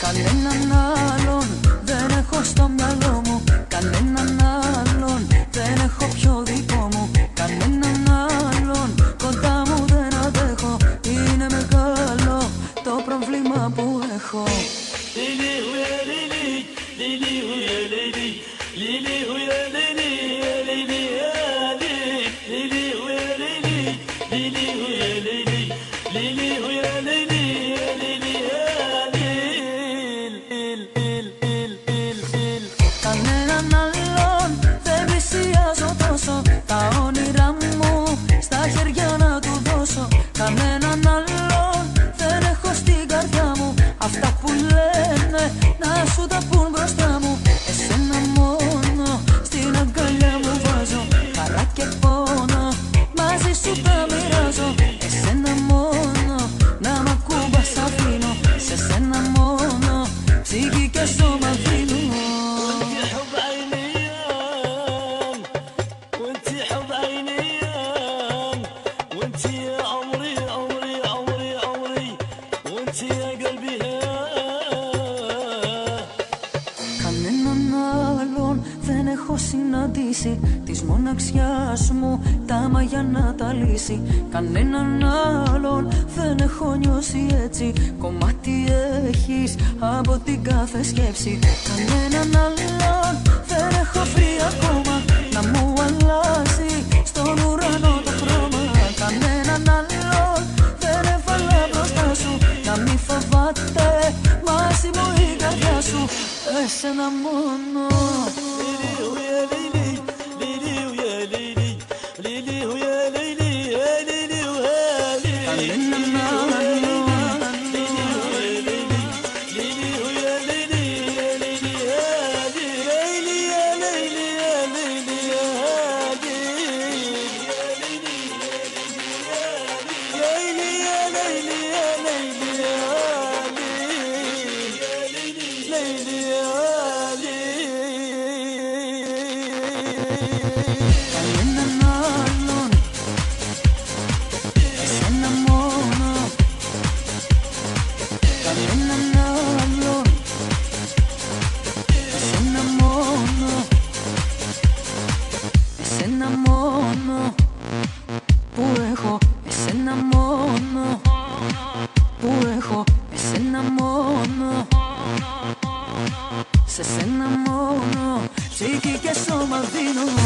Κανέναν άλλον δεν έχω στο μυαλό μου. Κανέναν άλλον δεν έχω πιο δικό μου. Κανέναν άλλον κοντά μου δεν αντέχω. Είναι μεγάλο το πρόβλημα που έχω. Κανέναν άλλον δεν πλησιάζω τόσο. Τα όνειρά μου στα χέρια να του δώσω. Κανέναν άλλον δεν έχω στην καρδιά μου. Αυτά που λένε να σου τα πουν μπροστά μου. Εσένα μόνο στην αγκαλιά μου βάζω. Χαρά και πόνο μαζί σου τα μοιράζω. Εσένα μόνο να μ' ακούμπας αφήνω. Σε σένα μόνο ψυχή και σώμα δίνω. Κανέναν άλλον δεν έχω συναντήσει. Της μοναξιάς μου τα μαγιά να τα λύσει. Κανέναν άλλον δεν έχω νιώσει έτσι. Κομμάτι έχεις από την κάθε σκέψη. Κανέναν άλλον δεν έχω βρει ακόμα να μου αλλάζει στον ουρανό το χρώμα. Κανέναν άλλον δεν έβαλα μπροστά σου. Να μη φοβάται μαζί μου η καρδιά σου. Εσένα μόνο. Κανέναν άλλον, εσένα μόνο. Κανέναν άλλον, εσένα μόνο. Εσένα μόνο που έχω. Εσένα μόνο που έχω. Εσένα μόνο. Σε σένα μόνο ψυχή και σώμα δίνω.